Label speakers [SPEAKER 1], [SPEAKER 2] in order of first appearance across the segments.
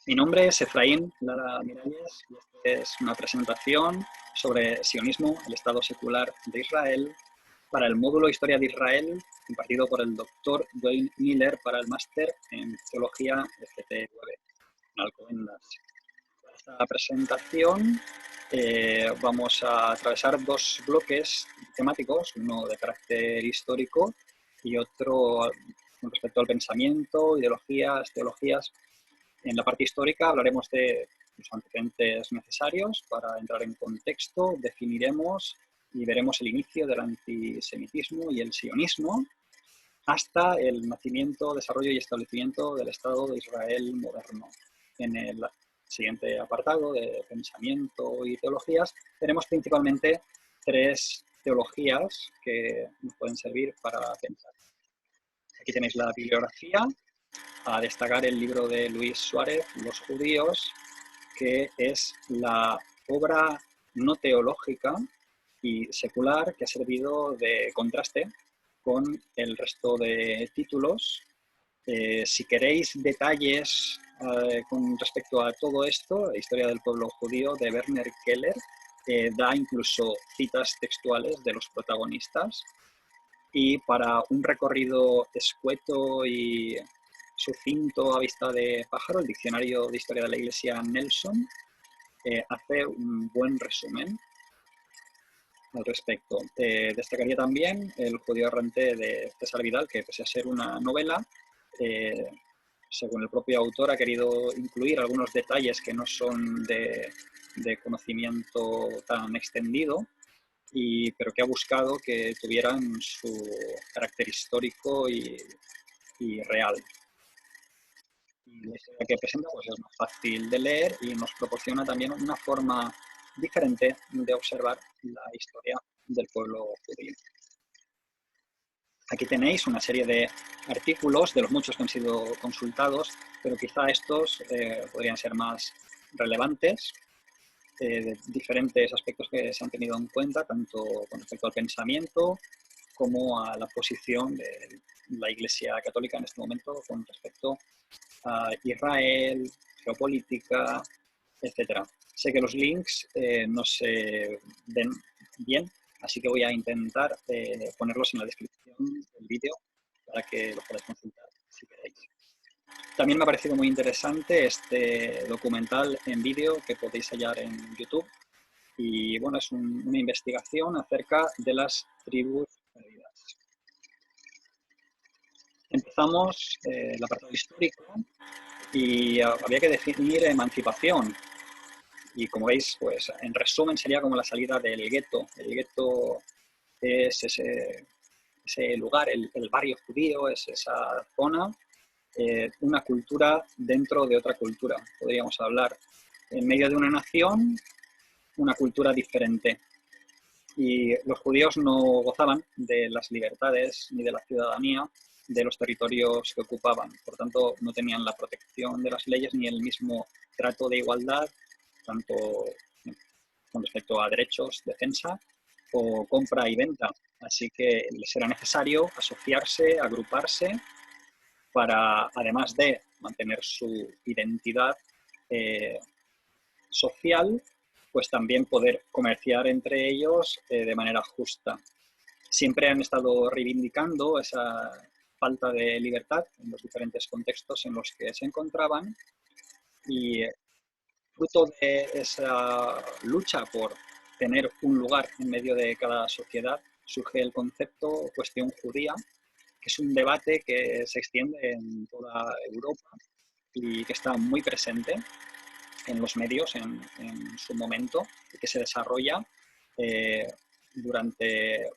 [SPEAKER 1] Mi nombre es Efraín Lara Miralles y esta es una presentación sobre sionismo, el Estado secular de Israel, para el módulo Historia de Israel, impartido por el doctor Dwayne Miller para el máster en Teología FT9 en Alcobendas. En esta presentación vamos a atravesar dos bloques temáticos, uno de carácter histórico y otro con respecto al pensamiento, ideologías, teologías. En la parte histórica hablaremos de los antecedentes necesarios para entrar en contexto, definiremos y veremos el inicio del antisemitismo y el sionismo hasta el nacimiento, desarrollo y establecimiento del Estado de Israel moderno. En el siguiente apartado de pensamiento y teologías tenemos principalmente tres teologías que nos pueden servir para pensar. Aquí tenéis la bibliografía, a destacar el libro de Luis Suárez, Los judíos, que es la obra no teológica y secular que ha servido de contraste con el resto de títulos. Si queréis detalles con respecto a todo esto, la historia del pueblo judío de Werner Keller da incluso citas textuales de los protagonistas. Y para un recorrido escueto y sucinto a vista de pájaro, el Diccionario de Historia de la Iglesia Nelson hace un buen resumen al respecto. Destacaría también El judío errante de César Vidal, que pese a ser una novela, según el propio autor, ha querido incluir algunos detalles que no son de conocimiento tan extendido, pero que ha buscado que tuvieran su carácter histórico y real. Y la historia que presenta pues, es más fácil de leer y nos proporciona también una forma diferente de observar la historia del pueblo judío. Aquí tenéis una serie de artículos, de los muchos que han sido consultados, pero quizá estos podrían ser más relevantes, de diferentes aspectos que se han tenido en cuenta, tanto con respecto al pensamiento como a la posición de la Iglesia Católica en este momento con respecto a Israel, geopolítica, etc. Sé que los links no se ven bien, así que voy a intentar ponerlos en la descripción del vídeo para que los podáis consultar si queréis. También me ha parecido muy interesante este documental en vídeo que podéis hallar en YouTube. Y bueno, es una investigación acerca de las tribus perdidas. Empezamos el apartado histórico y había que definir emancipación. Y como veis, pues en resumen sería como la salida del gueto. El gueto es ese lugar, el barrio judío, es esa zona, una cultura dentro de otra cultura, podríamos hablar. En medio de una nación, una cultura diferente. Y los judíos no gozaban de las libertades ni de la ciudadanía de los territorios que ocupaban. Por tanto, no tenían la protección de las leyes ni el mismo trato de igualdad, tanto con respecto a derechos, defensa o compra y venta. Así que les era necesario asociarse, agruparse, para, además de mantener su identidad social, pues también poder comerciar entre ellos de manera justa. Siempre han estado reivindicando esa falta de libertad en los diferentes contextos en los que se encontraban y fruto de esa lucha por tener un lugar en medio de cada sociedad surge el concepto cuestión judía, que es un debate que se extiende en toda Europa y que está muy presente en los medios en su momento y que se desarrolla durante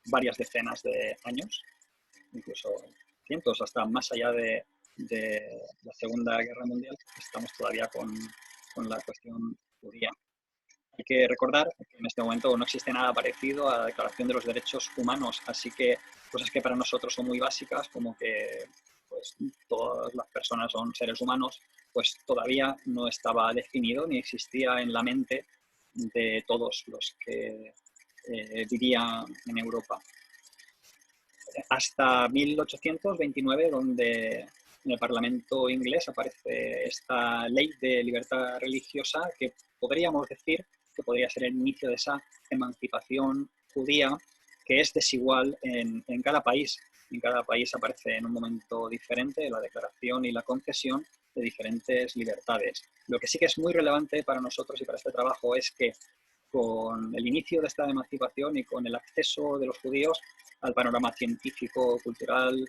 [SPEAKER 1] varias decenas de años, incluso cientos, hasta más allá de la Segunda Guerra Mundial, estamos todavía con la cuestión judía. Hay que recordar que en este momento no existe nada parecido a la Declaración de los Derechos Humanos, así que cosas que para nosotros son muy básicas, como que pues, todas las personas son seres humanos, pues todavía no estaba definido ni existía en la mente de todos los que vivían en Europa. Hasta 1829, donde en el Parlamento inglés aparece esta ley de libertad religiosa que podríamos decir que podría ser el inicio de esa emancipación judía, que es desigual en cada país. En cada país aparece en un momento diferente la declaración y la concesión de diferentes libertades. Lo que sí que es muy relevante para nosotros y para este trabajo es que con el inicio de esta emancipación y con el acceso de los judíos al panorama científico, cultural,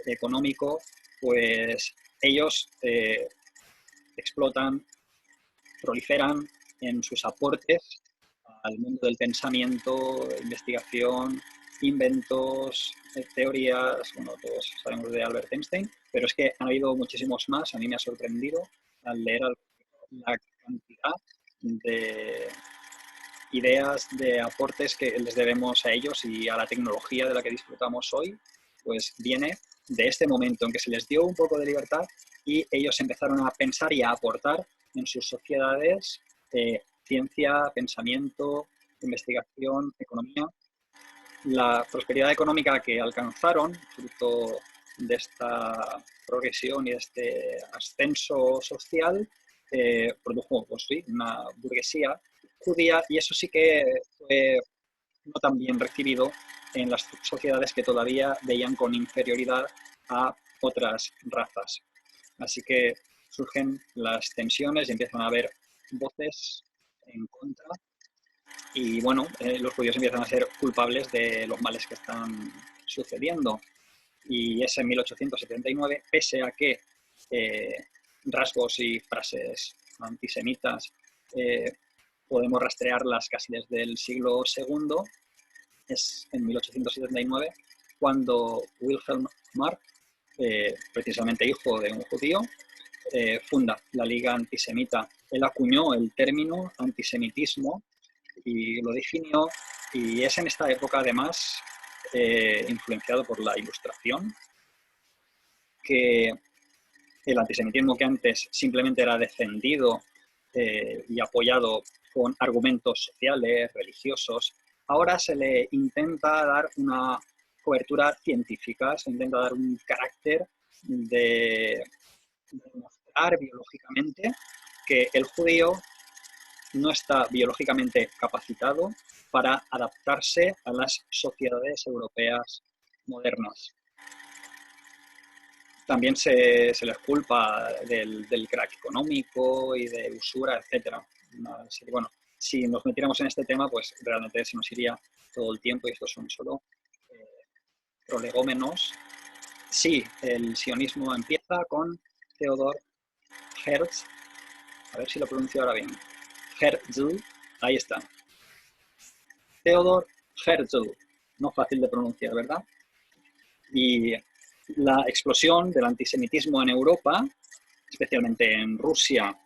[SPEAKER 1] económico, pues ellos explotan, proliferan en sus aportes al mundo del pensamiento, investigación, inventos, teorías. Bueno, todos sabemos de Albert Einstein, pero es que han habido muchísimos más. A mí me ha sorprendido al leer la cantidad de ideas, de aportes que les debemos a ellos y a la tecnología de la que disfrutamos hoy, pues viene de este momento en que se les dio un poco de libertad y ellos empezaron a pensar y a aportar en sus sociedades ciencia, pensamiento, investigación, economía. La prosperidad económica que alcanzaron, fruto de esta progresión y de este ascenso social, produjo, pues sí, una burguesía judía, y eso sí que fue no tan bien recibido en las sociedades que todavía veían con inferioridad a otras razas. Así que surgen las tensiones y empiezan a haber voces en contra y bueno, los judíos empiezan a ser culpables de los males que están sucediendo. Y es en 1879, pese a que rasgos y frases antisemitas podemos rastrearlas casi desde el siglo II, es en 1879 cuando Wilhelm Marr, precisamente hijo de un judío, funda la Liga Antisemita. Él acuñó el término antisemitismo y lo definió, y es en esta época además influenciado por la Ilustración, que el antisemitismo que antes simplemente era defendido y apoyado con argumentos sociales, religiosos, ahora se le intenta dar una cobertura científica, se intenta dar un carácter de demostrar biológicamente que el judío no está biológicamente capacitado para adaptarse a las sociedades europeas modernas. También se les culpa del crack económico y de usura, etc. Así que, bueno, si nos metiéramos en este tema, pues realmente se nos iría todo el tiempo y estos son solo prolegómenos. Sí, el sionismo empieza con Theodor Herzl, a ver si lo pronuncio ahora bien. Herzl, ahí está. Theodor Herzl, no fácil de pronunciar, ¿verdad? Y la explosión del antisemitismo en Europa, especialmente en Rusia,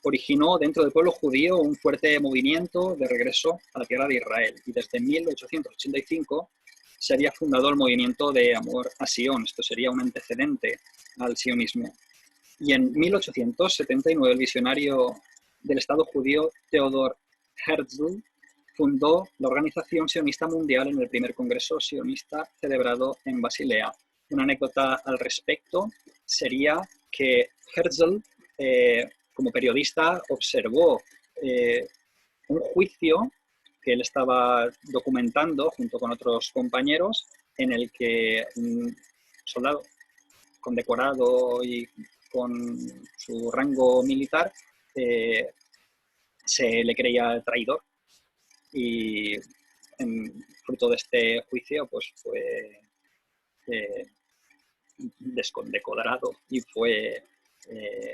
[SPEAKER 1] originó dentro del pueblo judío un fuerte movimiento de regreso a la tierra de Israel. Y desde 1885 se había fundado el movimiento de amor a Sion. Esto sería un antecedente al sionismo. Y en 1879 el visionario del Estado judío Theodor Herzl fundó la Organización Sionista Mundial en el primer Congreso Sionista celebrado en Basilea. Una anécdota al respecto sería que Herzl, como periodista, observó un juicio que él estaba documentando junto con otros compañeros, en el que un soldado condecorado y con su rango militar se le creía traidor, y fruto de este juicio pues fue descondecorado y fue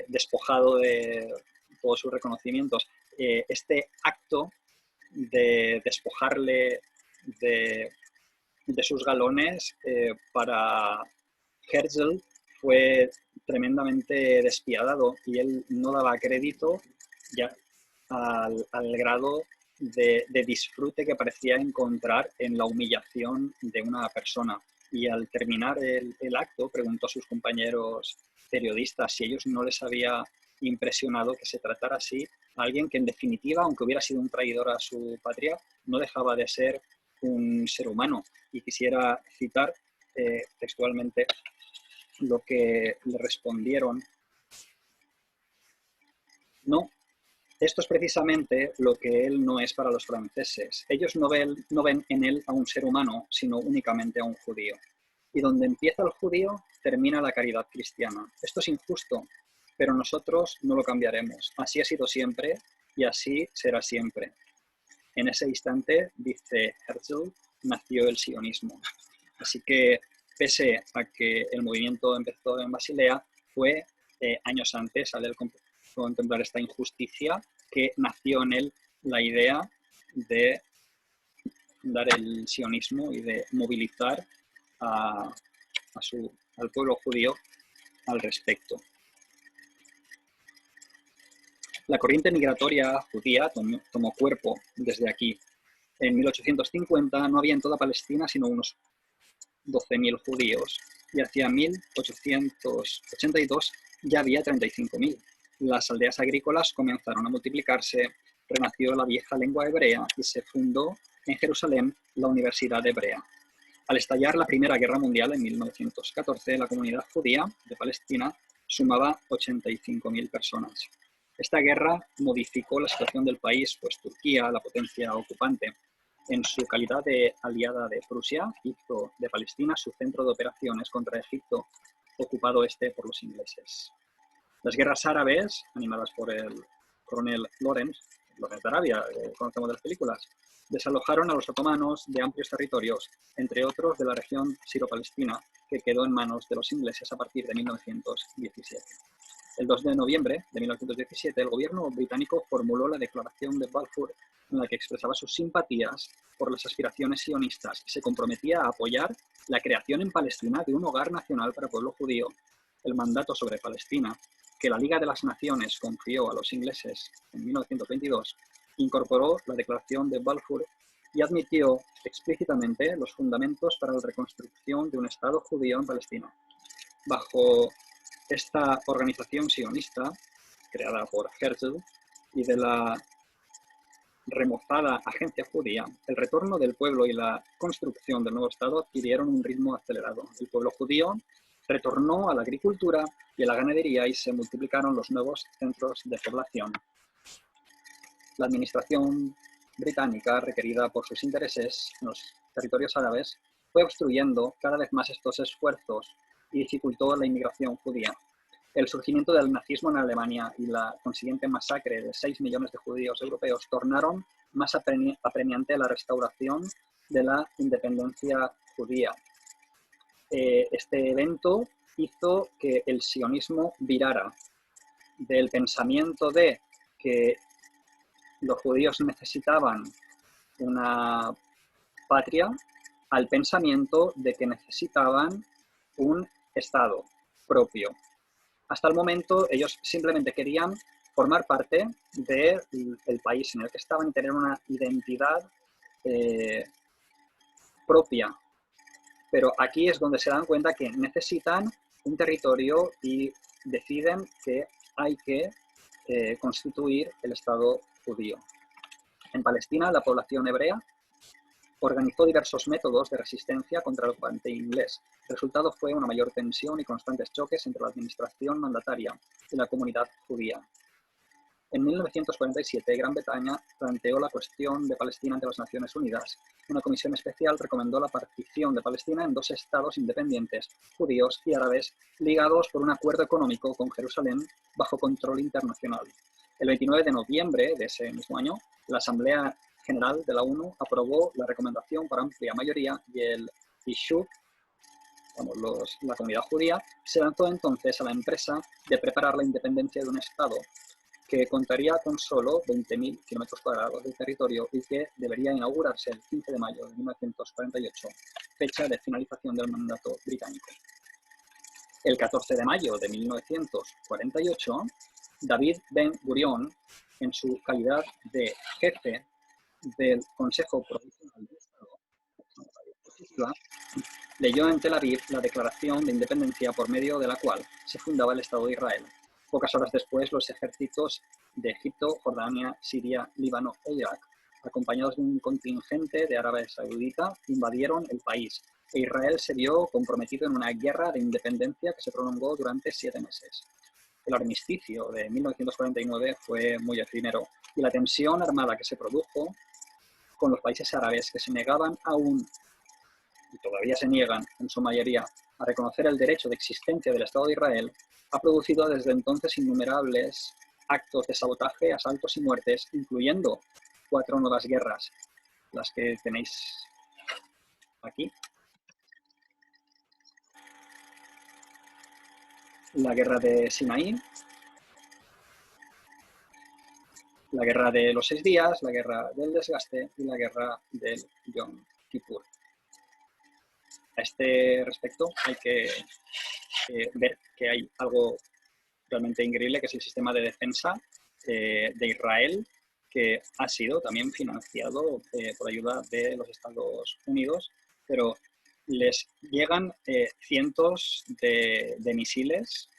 [SPEAKER 1] despojado de todos sus reconocimientos. Este acto de despojarle de sus galones para Herzl fue tremendamente despiadado y él no daba crédito ya al grado de disfrute que parecía encontrar en la humillación de una persona. Y al terminar el acto preguntó a sus compañeros periodistas si a ellos no les había impresionado que se tratara así a alguien que en definitiva, aunque hubiera sido un traidor a su patria, no dejaba de ser un ser humano. Y quisiera citar textualmente lo que le respondieron: no, esto es precisamente lo que él no es para los franceses. Ellos no ven en él a un ser humano, sino únicamente a un judío. Y donde empieza el judío, termina la caridad cristiana. Esto es injusto, pero nosotros no lo cambiaremos. Así ha sido siempre y así será siempre. En ese instante, dice Herzl, nació el sionismo. Así que, pese a que el movimiento empezó en Basilea, fue años antes, al contemplar esta injusticia, que nació en él la idea de dar el sionismo y de movilizar al pueblo judío al respecto. La corriente migratoria judía tomó cuerpo desde aquí. En 1850 no había en toda Palestina sino unos 12.000 judíos y hacia 1882 ya había 35.000. Las aldeas agrícolas comenzaron a multiplicarse, renació la vieja lengua hebrea y se fundó en Jerusalén la Universidad Hebrea. Al estallar la Primera Guerra Mundial en 1914, la comunidad judía de Palestina sumaba 85.000 personas. Esta guerra modificó la situación del país, pues Turquía, la potencia ocupante, en su calidad de aliada de Prusia, hizo de Palestina su centro de operaciones contra Egipto, ocupado por los ingleses. Las guerras árabes, animadas por el coronel Lawrence de Arabia, conocemos de las películas, desalojaron a los otomanos de amplios territorios, entre otros de la región siro-palestina, que quedó en manos de los ingleses a partir de 1917. El 2 de noviembre de 1917, el gobierno británico formuló la Declaración de Balfour, en la que expresaba sus simpatías por las aspiraciones sionistas y se comprometía a apoyar la creación en Palestina de un hogar nacional para el pueblo judío. El mandato sobre Palestina, que la Liga de las Naciones confió a los ingleses en 1922, incorporó la Declaración de Balfour y admitió explícitamente los fundamentos para la reconstrucción de un Estado judío en Palestina. Bajo esta organización sionista, creada por Herzl, y de la remozada agencia judía, el retorno del pueblo y la construcción del nuevo Estado adquirieron un ritmo acelerado. El pueblo judío retornó a la agricultura y a la ganadería y se multiplicaron los nuevos centros de población. La administración británica, requerida por sus intereses en los territorios árabes, fue obstruyendo cada vez más estos esfuerzos y dificultó la inmigración judía. El surgimiento del nazismo en Alemania y la consiguiente masacre de 6 millones de judíos europeos tornaron más apremiante la restauración de la independencia judía. Este evento hizo que el sionismo virara del pensamiento de que los judíos necesitaban una patria al pensamiento de que necesitaban un Estado propio. Hasta el momento ellos simplemente querían formar parte del país en el que estaban y tener una identidad propia. Pero aquí es donde se dan cuenta que necesitan un territorio y deciden que hay que constituir el Estado judío. En Palestina, la población hebrea organizó diversos métodos de resistencia contra el ocupante inglés. El resultado fue una mayor tensión y constantes choques entre la administración mandataria y la comunidad judía. En 1947, Gran Bretaña planteó la cuestión de Palestina ante las Naciones Unidas. Una comisión especial recomendó la partición de Palestina en 2 estados independientes, judíos y árabes, ligados por un acuerdo económico con Jerusalén bajo control internacional. El 29 de noviembre de ese mismo año, la Asamblea General de la ONU aprobó la recomendación por amplia mayoría y el Yishuv, la comunidad judía, se lanzó entonces a la empresa de preparar la independencia de un Estado que contaría con solo 20.000 kilómetros cuadrados de territorio y que debería inaugurarse el 15 de mayo de 1948, fecha de finalización del mandato británico. El 14 de mayo de 1948, David Ben-Gurión, en su calidad de jefe del Consejo Provisional del Estado, leyó en Tel Aviv la Declaración de Independencia por medio de la cual se fundaba el Estado de Israel. Pocas horas después, los ejércitos de Egipto, Jordania, Siria, Líbano e Irak, acompañados de un contingente de árabes sauditas, invadieron el país e Israel se vio comprometido en una guerra de independencia que se prolongó durante 7 meses. El armisticio de 1949 fue muy efímero y la tensión armada que se produjo con los países árabes que se negaban aún, y todavía se niegan en su mayoría, a reconocer el derecho de existencia del Estado de Israel, ha producido desde entonces innumerables actos de sabotaje, asaltos y muertes, incluyendo 4 nuevas guerras, las que tenéis aquí. La guerra de Sinaí, la guerra de los 6 días, la guerra del desgaste y la guerra del Yom Kippur. A este respecto hay que ver que hay algo realmente increíble, que es el sistema de defensa de Israel, que ha sido también financiado por ayuda de los Estados Unidos, pero les llegan cientos de misiles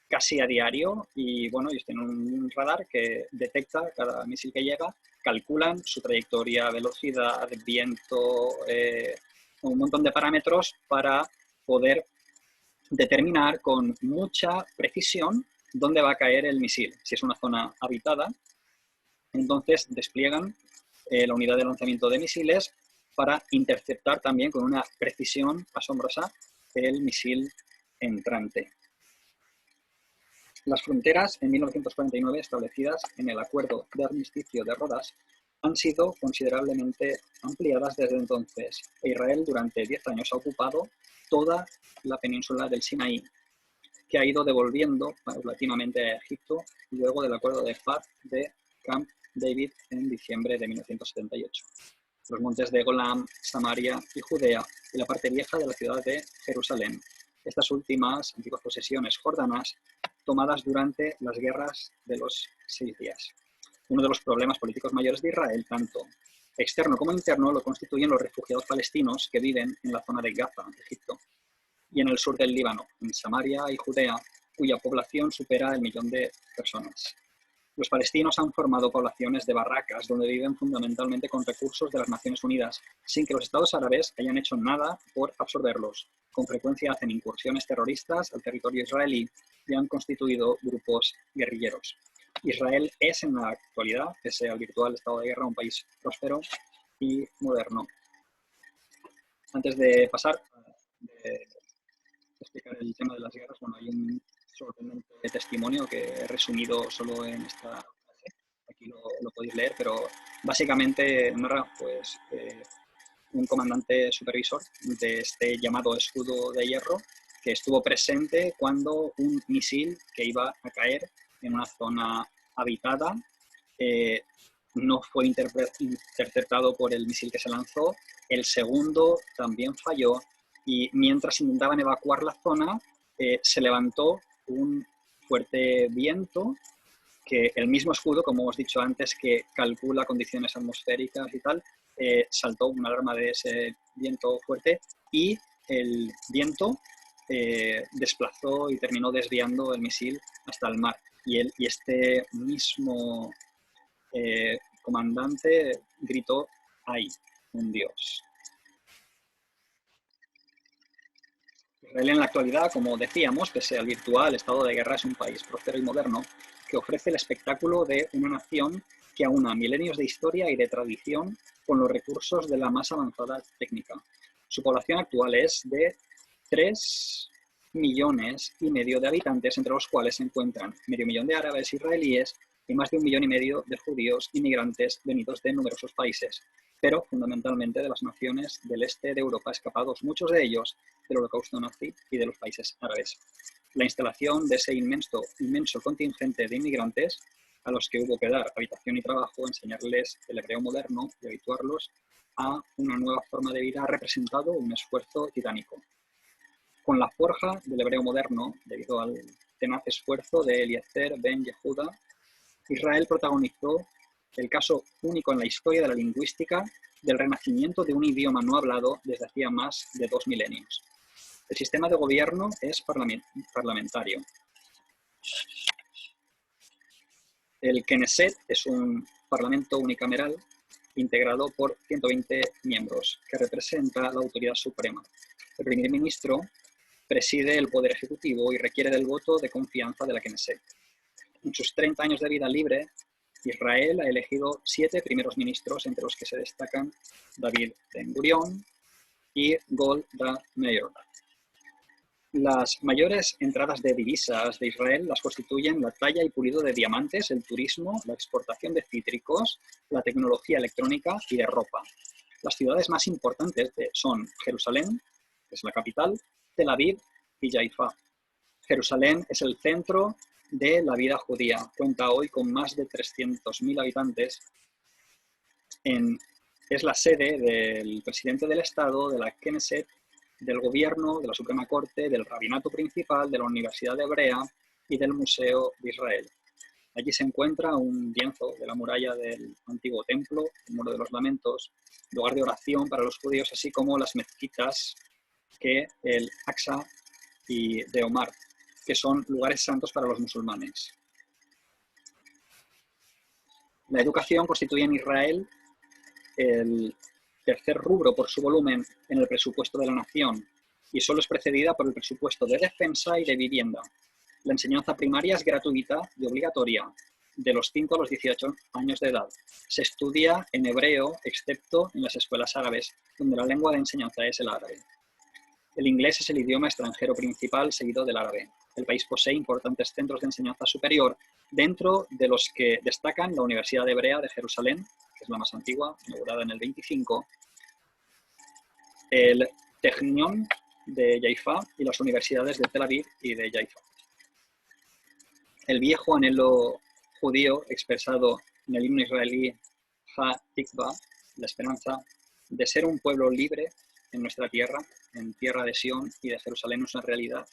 [SPEAKER 1] casi a diario y bueno, ellos tienen un radar que detecta cada misil que llega, calculan su trayectoria, velocidad, viento, un montón de parámetros para poder determinar con mucha precisión dónde va a caer el misil. Si es una zona habitada, entonces despliegan la unidad de lanzamiento de misiles para interceptar también con una precisión asombrosa el misil entrante. Las fronteras en 1949 establecidas en el Acuerdo de Armisticio de Rodas han sido considerablemente ampliadas desde entonces. Israel durante 10 años ha ocupado toda la península del Sinaí, que ha ido devolviendo paulatinamente a Egipto luego del acuerdo de paz de Camp David en diciembre de 1978. Los montes de Golán, Samaria y Judea y la parte vieja de la ciudad de Jerusalén. Estas últimas antiguas posesiones jordanas tomadas durante las guerras de los 6 días. Uno de los problemas políticos mayores de Israel, tanto externo como interno, lo constituyen los refugiados palestinos que viven en la zona de Gaza, Egipto, y en el sur del Líbano, en Samaria y Judea, cuya población supera el 1.000.000 de personas. Los palestinos han formado poblaciones de barracas donde viven fundamentalmente con recursos de las Naciones Unidas, sin que los estados árabes hayan hecho nada por absorberlos. Con frecuencia hacen incursiones terroristas al territorio israelí y han constituido grupos guerrilleros. Israel es en la actualidad, pese al virtual estado de guerra, un país próspero y moderno. Antes de pasar de explicar el tema de las guerras, bueno, hay un sorprendente testimonio que he resumido solo en esta frase. Aquí lo podéis leer, pero básicamente narra pues, un comandante supervisor de este llamado escudo de hierro que estuvo presente cuando un misil que iba a caer en una zona habitada no fue interceptado por el misil que se lanzó, el segundo también falló y mientras intentaban evacuar la zona se levantó un fuerte viento que el mismo escudo, como hemos dicho antes, que calcula condiciones atmosféricas y tal, saltó una alarma de ese viento fuerte y el viento desplazó y terminó desviando el misil hasta el mar. Y este mismo comandante gritó: ¡ay, un dios! Israel en la actualidad, como decíamos, pese al virtual estado de guerra, es un país próspero y moderno que ofrece el espectáculo de una nación que aúna milenios de historia y de tradición con los recursos de la más avanzada técnica. Su población actual es de 3,5 millones de habitantes, entre los cuales se encuentran 500.000 de árabes israelíes y más de 1,5 millones de judíos inmigrantes venidos de numerosos países, pero fundamentalmente de las naciones del este de Europa, escapados muchos de ellos del holocausto nazi y de los países árabes. La instalación de ese inmenso contingente de inmigrantes, a los que hubo que dar habitación y trabajo, enseñarles el hebreo moderno y habituarlos a una nueva forma de vida, ha representado un esfuerzo titánico. Con la forja del hebreo moderno, debido al tenaz esfuerzo de Eliezer ben Yehuda, Israel protagonizó el caso único en la historia de la lingüística del renacimiento de un idioma no hablado desde hacía más de 2 milenios. El sistema de gobierno es parlamentario. El Knesset es un parlamento unicameral integrado por 120 miembros, que representa la autoridad suprema. El primer ministro preside el poder ejecutivo y requiere del voto de confianza de la Knesset. En sus 30 años de vida libre, Israel ha elegido 7 primeros ministros, entre los que se destacan David Ben-Gurion y Golda Meir. Las mayores entradas de divisas de Israel las constituyen la talla y pulido de diamantes, el turismo, la exportación de cítricos, la tecnología electrónica y de ropa. Las ciudades más importantes son Jerusalén, que es la capital, Tel Aviv y Haifa. Jerusalén es el centro de la vida judía. Cuenta hoy con más de 300.000 habitantes. Es la sede del presidente del Estado, de la Knesset, del Gobierno, de la Suprema Corte, del Rabinato Principal, de la Universidad Hebrea y del Museo de Israel. Allí se encuentra un lienzo de la muralla del antiguo templo, el Muro de los Lamentos, lugar de oración para los judíos, así como las mezquitas, que el Aqsa y de Omar, que son lugares santos para los musulmanes. La educación constituye en Israel el tercer rubro por su volumen en el presupuesto de la nación y solo es precedida por el presupuesto de defensa y de vivienda. La enseñanza primaria es gratuita y obligatoria de los 5 a los 18 años de edad. Se estudia en hebreo, excepto en las escuelas árabes, donde la lengua de enseñanza es el árabe. El inglés es el idioma extranjero principal, seguido del árabe. El país posee importantes centros de enseñanza superior, dentro de los que destacan la Universidad Hebrea de Jerusalén, que es la más antigua, inaugurada en el 25, el Technion de Haifa y las universidades de Tel Aviv y de Haifa. El viejo anhelo judío expresado en el himno israelí Ha-Tikva, la esperanza de ser un pueblo libre en nuestra tierra, en tierra de Sion y de Jerusalén, es una realidad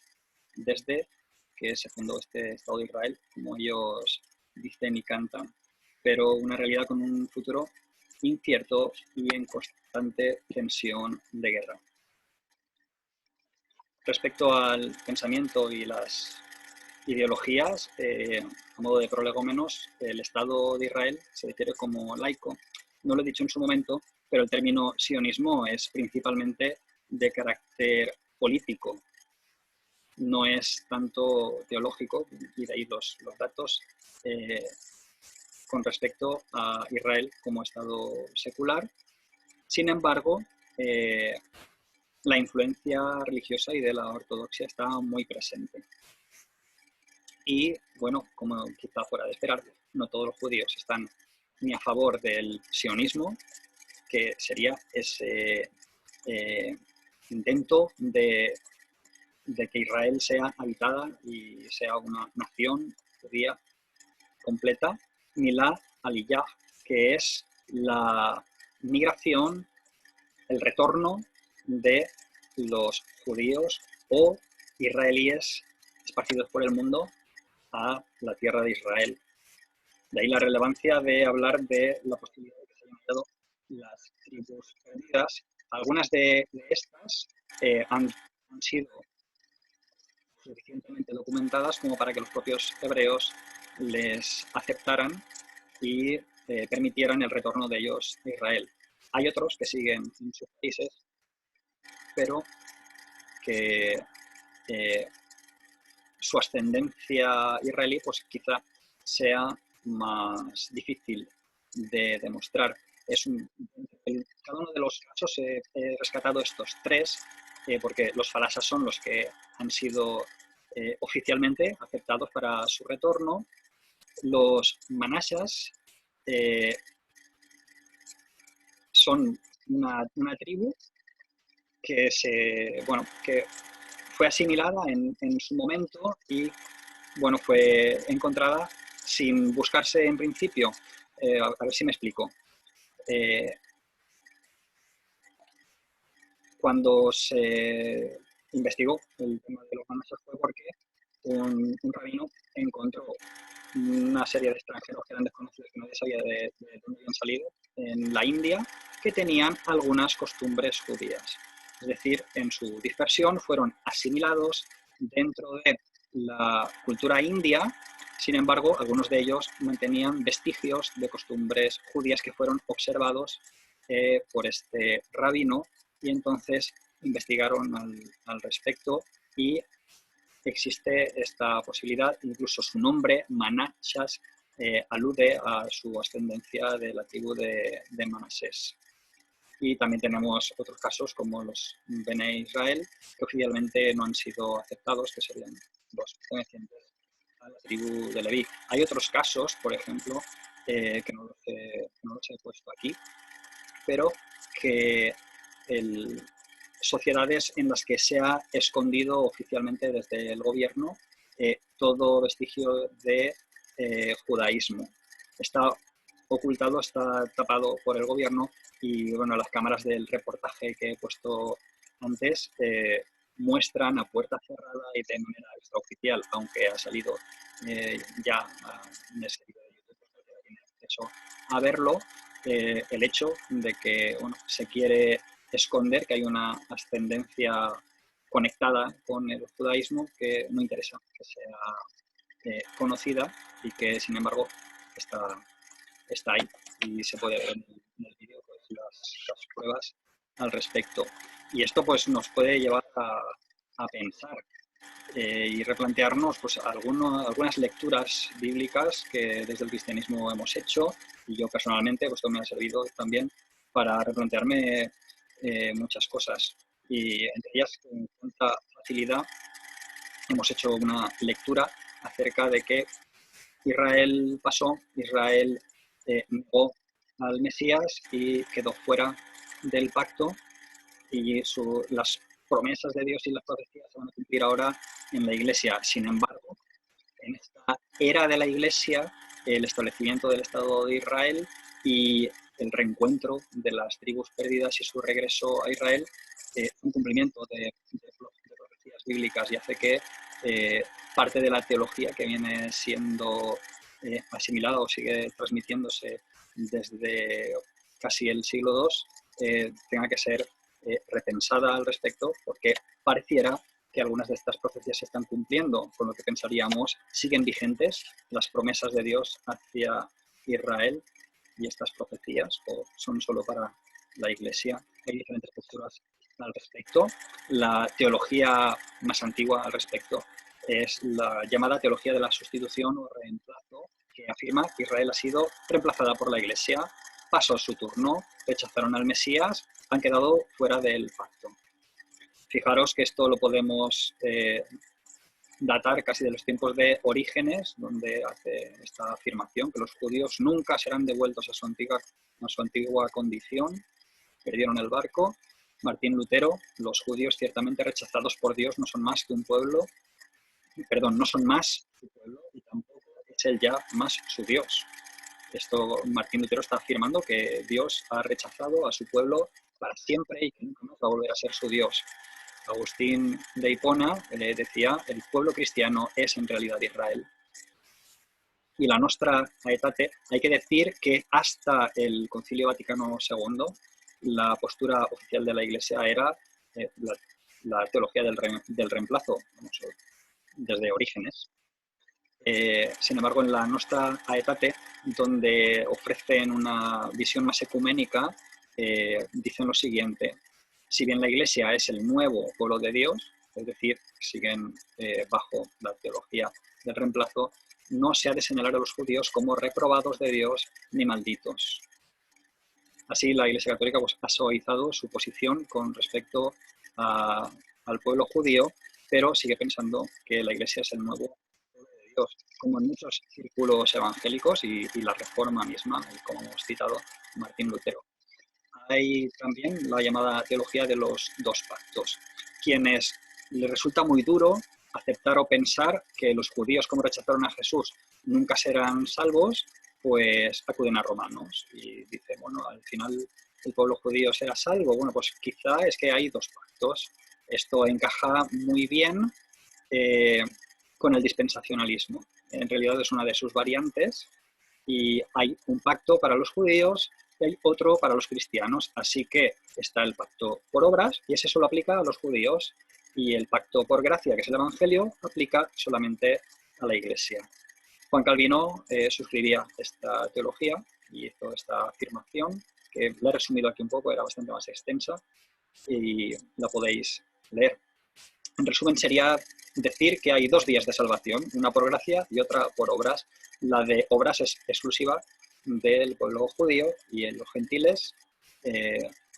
[SPEAKER 1] desde que se fundó este Estado de Israel, como ellos dicen y cantan, pero una realidad con un futuro incierto y en constante tensión de guerra. Respecto al pensamiento y las ideologías, a modo de prolegómenos, el Estado de Israel se define como laico. No lo he dicho en su momento, pero el término sionismo es principalmente de carácter político. No es tanto teológico, y de ahí los datos con respecto a Israel como Estado secular. Sin embargo, la influencia religiosa y de la ortodoxia está muy presente. Y, bueno, como quizá fuera de esperar, no todos los judíos están ni a favor del sionismo, que sería ese intento de que Israel sea habitada y sea una nación judía completa, ni la aliyah, que es la migración, el retorno de los judíos o israelíes esparcidos por el mundo a la tierra de Israel. De ahí la relevancia de hablar de la posibilidad de que se hayan hallado las tribus perdidas. Algunas de estas han sido suficientemente documentadas como para que los propios hebreos les aceptaran y permitieran el retorno de ellos a Israel. Hay otros que siguen en sus países, pero que su ascendencia israelí pues quizá sea más difícil de demostrar. Cada uno de los casos he rescatado estos 3 porque los falasas son los que han sido oficialmente aceptados para su retorno. Los manashas son una tribu que fue asimilada en su momento y bueno, fue encontrada sin buscarse en principio. A ver si me explico. Cuando se investigó el tema de los manashas fue porque un rabino encontró una serie de extranjeros que eran desconocidos, que nadie sabía de dónde habían salido, en la India, que tenían algunas costumbres judías. Es decir, en su dispersión fueron asimilados dentro de la cultura india Sin embargo, algunos de ellos mantenían vestigios de costumbres judías que fueron observados por este rabino, y entonces investigaron al respecto, y existe esta posibilidad. Incluso su nombre, Manachas, alude a su ascendencia de la tribu de Manasés. Y también tenemos otros casos como los Bene Israel, que oficialmente no han sido aceptados, que serían los pertenecientes a la tribu de Leví. Hay otros casos, por ejemplo, que no los he puesto aquí, pero que sociedades en las que se ha escondido oficialmente desde el gobierno todo vestigio de judaísmo. Está ocultado, está tapado por el gobierno, y bueno, las cámaras del reportaje que he puesto antes muestran a puerta cerrada y de manera extraoficial, aunque ha salido ya en el sitio de YouTube, que tiene acceso a verlo, el hecho de que bueno, se quiere esconder que hay una ascendencia conectada con el judaísmo que no interesa que sea conocida, y que sin embargo está ahí, y se puede ver en el vídeo pues, las pruebas al respecto. Y esto pues nos puede llevar a pensar y replantearnos pues, algunas lecturas bíblicas que desde el cristianismo hemos hecho, y yo personalmente pues, esto me ha servido también para replantearme muchas cosas, y entre ellas con tanta facilidad hemos hecho una lectura acerca de que Israel negó al Mesías y quedó fuera del pacto, y las promesas de Dios y las profecías se van a cumplir ahora en la Iglesia. Sin embargo, en esta era de la Iglesia, el establecimiento del Estado de Israel y el reencuentro de las tribus perdidas y su regreso a Israel un cumplimiento de profecías bíblicas, y hace que parte de la teología que viene siendo asimilada o sigue transmitiéndose desde casi el siglo II tenga que ser repensada al respecto, porque pareciera que algunas de estas profecías se están cumpliendo, con lo que pensaríamos siguen vigentes las promesas de Dios hacia Israel, y estas profecías o son solo para la Iglesia. Hay diferentes posturas al respecto. La teología más antigua al respecto es la llamada teología de la sustitución o reemplazo, que afirma que Israel ha sido reemplazada por la Iglesia, pasó su turno, rechazaron al Mesías, han quedado fuera del pacto. Fijaros que esto lo podemos datar casi de los tiempos de Orígenes, donde hace esta afirmación, que los judíos nunca serán devueltos a su antigua condición, perdieron el barco. Martín Lutero, los judíos ciertamente rechazados por Dios no son más que un pueblo, no son más su pueblo, y tampoco es él ya más su Dios. Esto Martín Lutero está afirmando que Dios ha rechazado a su pueblo para siempre y que nunca más va a volver a ser su Dios. Agustín de Hipona decía: el pueblo cristiano es en realidad Israel. Y la Nostra Aetate, hay que decir que hasta el Concilio Vaticano II la postura oficial de la Iglesia era la teología del reemplazo, desde Orígenes. Sin embargo, en la Nostra Aetate, donde ofrecen una visión más ecuménica, dicen lo siguiente: si bien la Iglesia es el nuevo pueblo de Dios, es decir, siguen bajo la teología del reemplazo, no se ha de señalar a los judíos como reprobados de Dios ni malditos. Así, la Iglesia Católica pues, ha suavizado su posición con respecto al pueblo judío, pero sigue pensando que la Iglesia es el nuevo pueblo de Dios, como en muchos círculos evangélicos y la Reforma misma, como hemos citado Martín Lutero. Hay también la llamada teología de los dos pactos. Quienes les resulta muy duro aceptar o pensar que los judíos, como rechazaron a Jesús, nunca serán salvos, pues acuden a Romanos y dicen, bueno, al final el pueblo judío será salvo. Bueno, pues quizá es que hay dos pactos. Esto encaja muy bien con el dispensacionalismo. En realidad es una de sus variantes, y hay un pacto para los judíos y hay otro para los cristianos. Así que está el pacto por obras, y ese solo aplica a los judíos, y el pacto por gracia, que es el Evangelio, aplica solamente a la Iglesia. Juan Calvino suscribía esta teología y hizo esta afirmación, que la he resumido aquí un poco, era bastante más extensa y la podéis leer. En resumen, sería decir que hay dos vías de salvación, una por gracia y otra por obras. La de obras es exclusiva del pueblo judío y en los gentiles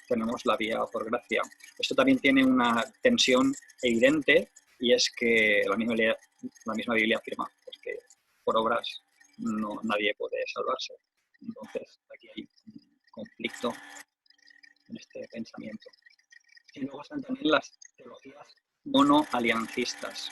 [SPEAKER 1] tenemos la vía por gracia. Esto también tiene una tensión evidente y es que la misma Biblia afirma pues, que por obras nadie puede salvarse. Entonces, aquí hay un conflicto en este pensamiento. Y luego están también las teologías monoaliancistas.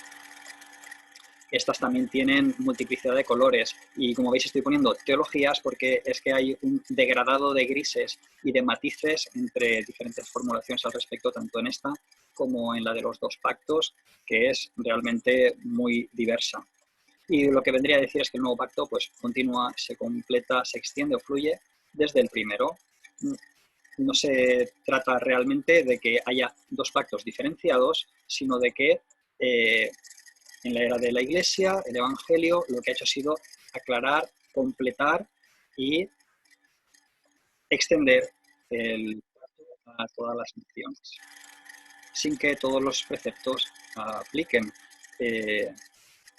[SPEAKER 1] Estas también tienen multiplicidad de colores y, como veis, estoy poniendo teologías porque es que hay un degradado de grises y de matices entre diferentes formulaciones al respecto, tanto en esta como en la de los dos pactos, que es realmente muy diversa. Y lo que vendría a decir es que el nuevo pacto pues, continúa, se completa, se extiende o fluye desde el primero. No se trata realmente de que haya dos pactos diferenciados, sino de que en la era de la Iglesia, el Evangelio lo que ha hecho ha sido aclarar, completar y extender el pacto a todas las naciones, sin que todos los preceptos apliquen.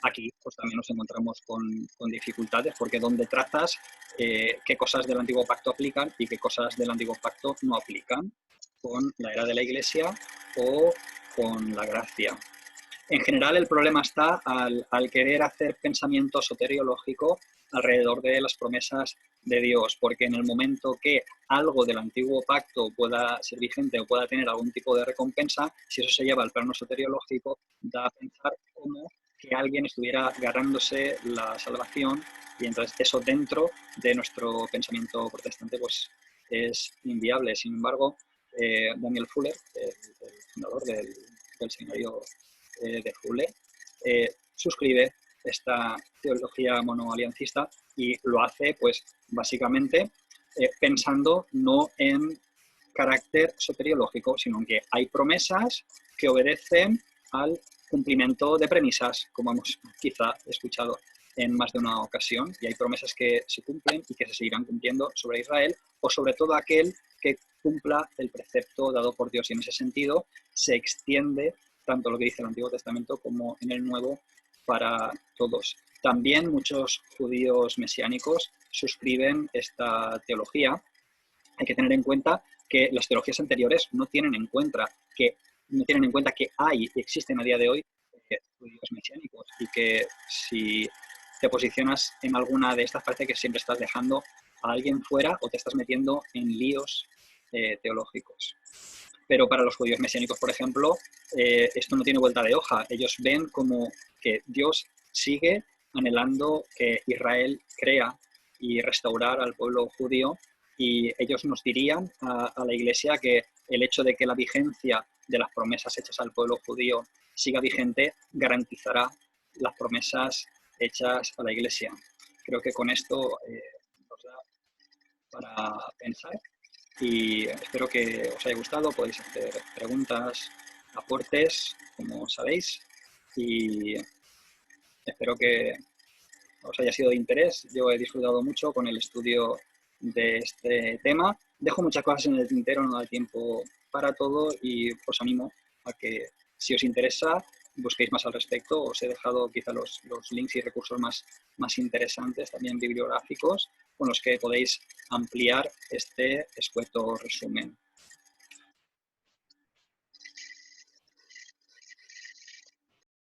[SPEAKER 1] Aquí pues también nos encontramos con dificultades, porque donde trazas qué cosas del antiguo pacto aplican y qué cosas del antiguo pacto no aplican con la era de la Iglesia o con la gracia. En general, el problema está al querer hacer pensamiento soteriológico alrededor de las promesas de Dios, porque en el momento que algo del antiguo pacto pueda ser vigente o pueda tener algún tipo de recompensa, si eso se lleva al plano soteriológico, da a pensar cómo que alguien estuviera ganándose la salvación, y entonces eso dentro de nuestro pensamiento protestante pues es inviable. Sin embargo, Daniel Fuller, el fundador del seminario de Fuller, suscribe esta teología monoaliancista y lo hace pues básicamente pensando no en carácter soteriológico, sino en que hay promesas que obedecen al cumplimiento de premisas, como hemos quizá escuchado en más de una ocasión, y hay promesas que se cumplen y que se seguirán cumpliendo sobre Israel o sobre todo aquel que cumpla el precepto dado por Dios, y en ese sentido se extiende tanto lo que dice el Antiguo Testamento como en el Nuevo para todos. También muchos judíos mesiánicos suscriben esta teología. Hay que tener en cuenta que las teologías anteriores no tienen en cuenta que existen a día de hoy judíos mesiánicos, y que si te posicionas en alguna de estas parece que siempre estás dejando a alguien fuera o te estás metiendo en líos teológicos. Pero para los judíos mesiánicos, por ejemplo, esto no tiene vuelta de hoja. Ellos ven como que Dios sigue anhelando que Israel crea y restaurar al pueblo judío, y ellos nos dirían a la Iglesia que el hecho de que la vigencia de las promesas hechas al pueblo judío siga vigente garantizará las promesas hechas a la Iglesia. Creo que con esto nos da para pensar y espero que os haya gustado. Podéis hacer preguntas, aportes, como sabéis, y espero que os haya sido de interés. Yo he disfrutado mucho con el estudio de este tema. Dejo muchas cosas en el tintero, no da tiempo para todo, y os animo a que, si os interesa, busquéis más al respecto. Os he dejado quizá los links y recursos más interesantes, también bibliográficos, con los que podéis ampliar este escueto resumen.